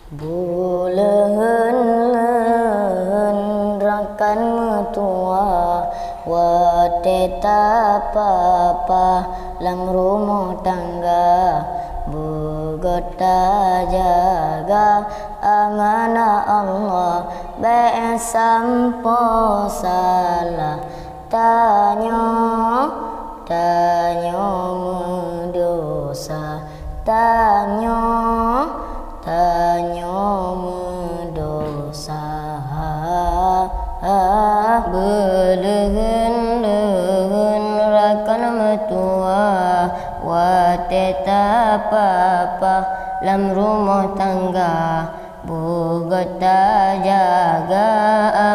Bulehen rakan metua wateta papa lang rumah tangga bugota jaga amanah Allah besampo salah tanyo mendosa tanyo mendosa belehen rakan metua wateta papa lam rumah tangga bugota jaga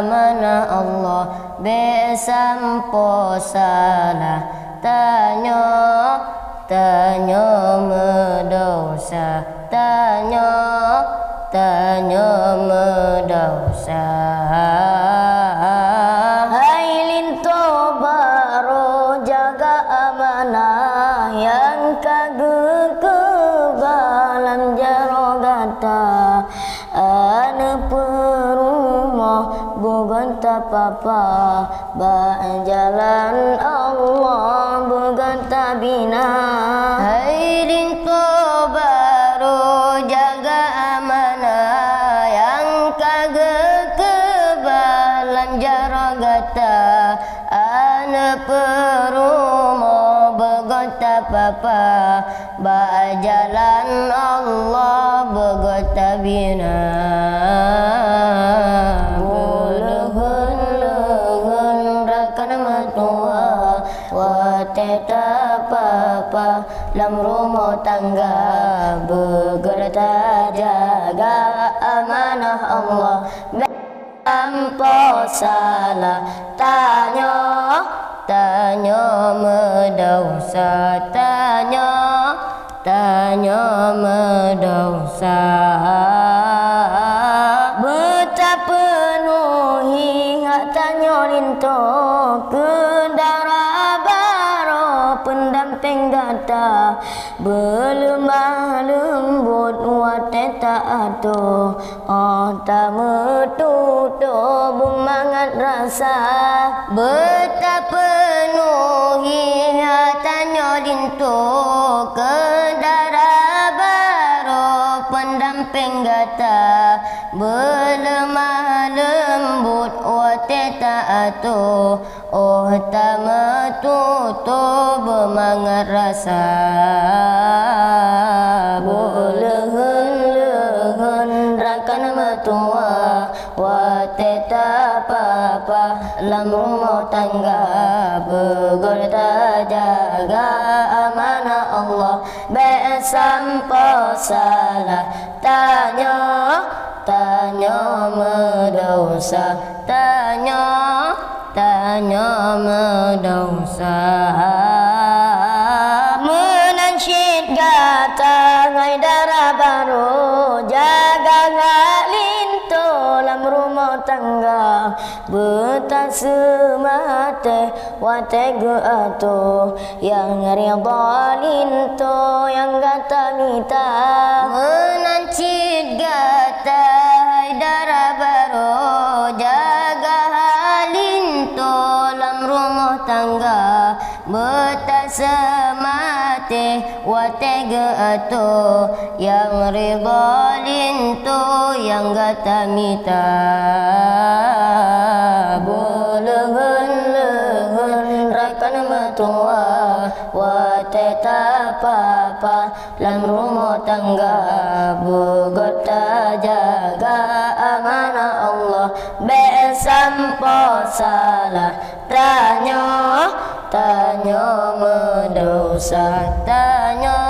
amanah Allah besampo salah tanyo mendosa tanyo mendosa. Hai linto baro jaga amanah yang kebalan jarogata ane perumah buganta papa jalan Allah buganta bina. Hai linto baro jaga amanah yang kebalan jarogata ane perumah buganta papa jalan Allah buganta bina. Wateta papa lam rumah tangga begerta jaga amanah Allah tanpa salah tanyo mendosa tanyo mendosa. Betapa penuhi hak tanyo linto kendara baro pendamping gata belemah lembut wateta atu tak metutu bermangat rasa. Betapa penuhi hak tanyo linto kendara baro pendamping gata belemah lembut wateta atu tak metutu bermangat rasa. Bulehen rakan metua wateta papa lam rumah tangga begorta jaga amanah Allah besampo salah tanyo mendosa tanyo mendosa. Menansyid gata ngai darah baru jaga ngalinto lam rumah tangga betas semate watega atu yang ridha linto yang gata mita. Menansyid gata darah baru jaga halinto lam rumah tangga betas semate watega atu yang ridha linto yang gata mita. Bulehen rakan metua wateta papa lam rumah tangga bugota jaga amanah Allah besampo salah tanyo mendosa tanyo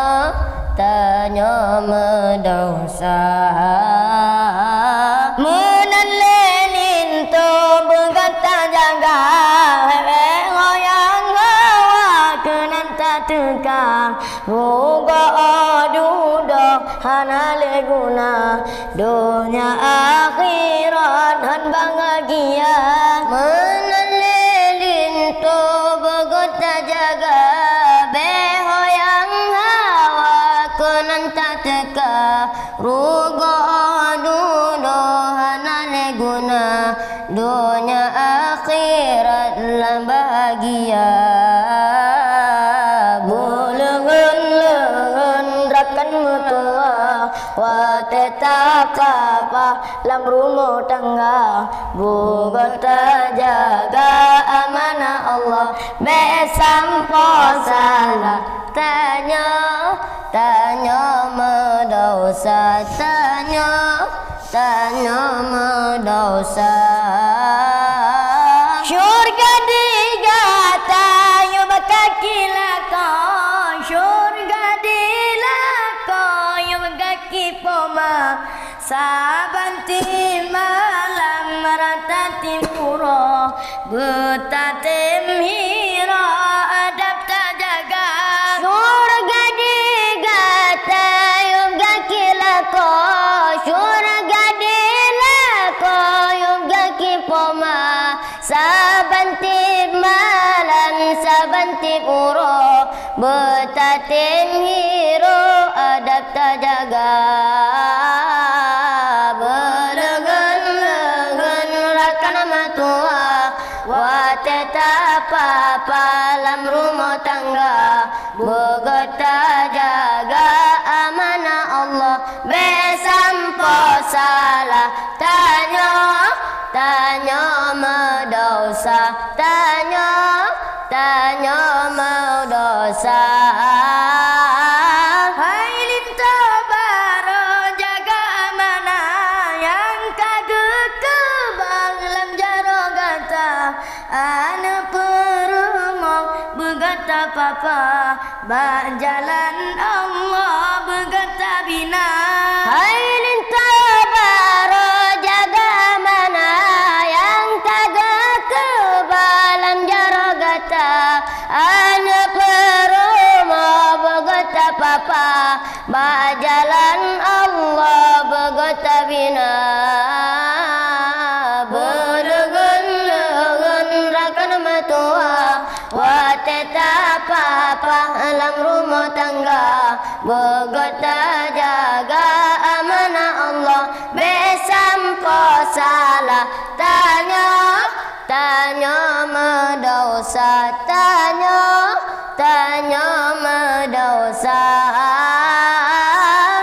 mendosa. Menalelin to begata jaga ngoyang hawa kenan tak tekang ruga adudo hanale guna dunia akhirat han bahagia. Menalelin to begata jaga behoyang hawa kenan tak teka ruga tetap apa dalam rumah tangga, bukan terjaga amanah Allah. Besampo salah tanya mendosa, tanya mendosa. Syurga digata yo bakaki lako, syurga dilako yo bakaki poma. Sabanti malam ratati puro, betatem hira adab tak jaga. Syurga digata yo bakaki lako, syurga dilako yo bakaki poma. Sabanti malam sabanti puro, betatem hiro adab tak jaga. Berlegan-legan rakan matua, wa tetap apa dalam rumah tangga, begota jaga amanah Allah. Besampo salah tanya mendosa, tanya mendosa. Hai linta baro jaga amanah, yang kagak kebang lam jaro gata. Ane perumong begata papa, bak jalan Allah begata bina. Hai linta baro jaga amanah, yang kagak kebalam jaro gata. Ane perumong begata papa, bak jalan Allah begata bina. Berlegan-legan rakan matua, wa tetap apa dalam rumah tangga, begota jaga amanah Allah. Besampo salah tanya mendosa, tanya mendosa.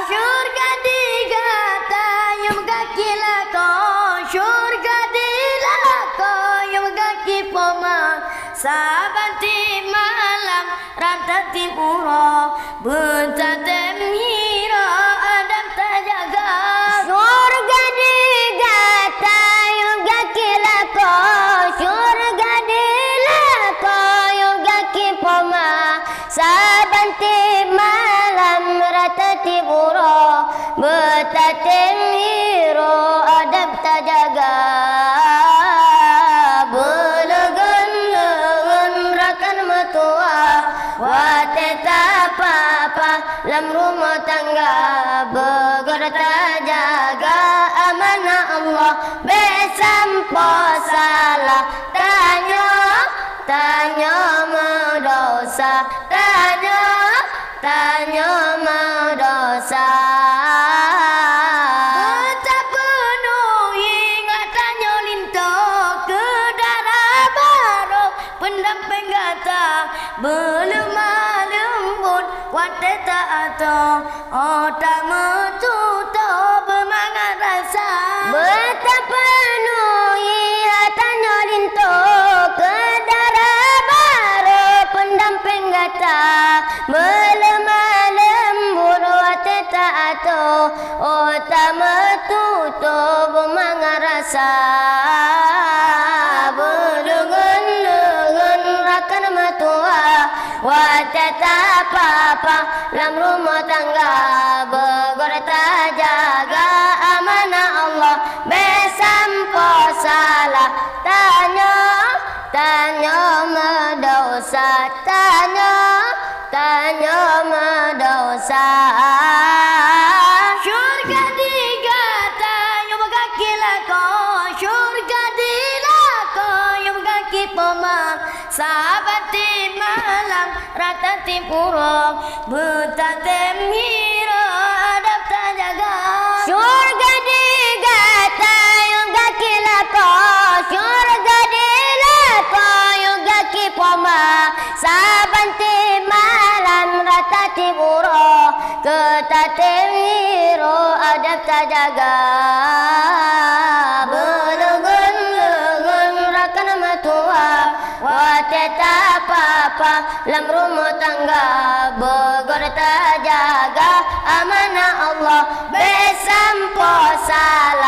Syurga digata yo kaki lako, syurga dilako yo kaki poma. Sabanti malam ratati puro, bentatem hiro adab tak jaga. Syurga digata yo kaki lako, syurga dilako yo kaki poma. Sabanti malam ratati puro, bentatem hiro adab tak jaga. Wa tetap apa dalam rumah tangga, begota jaga amanah Allah. Besampo salah tanya mendosa, tanya mendosa. Penuhi ngatanyo linto ke darah baru pendamping gata. Belum lembut wate tak atau otak metutup bermangat rasa. Betapa penuhi hatanya linto ke darah baru pendamping gata. Belum lembut wate tak atau otak metutup bermangat rasa. Berlegan-legan rakan matua, wa tetap apa dalam rumah tangga, begota jaga amanah Allah. Besampo salah tanya mendosa, tanya mendosa. Syurga digata yo kaki lako, syurga dilako yo kaki poma. Sabanti malam ratati puro, betatem hiro adab tak jaga. Syurga digata yo kaki lako, syurga dilako yo kaki poma. Sabanti malam ratati puro, ketatem hiro terjaga. Belungun-lungun rakan mertua, wa tetap apa lam rumah tangga. Bogor terjaga amanah Allah, besampo salam.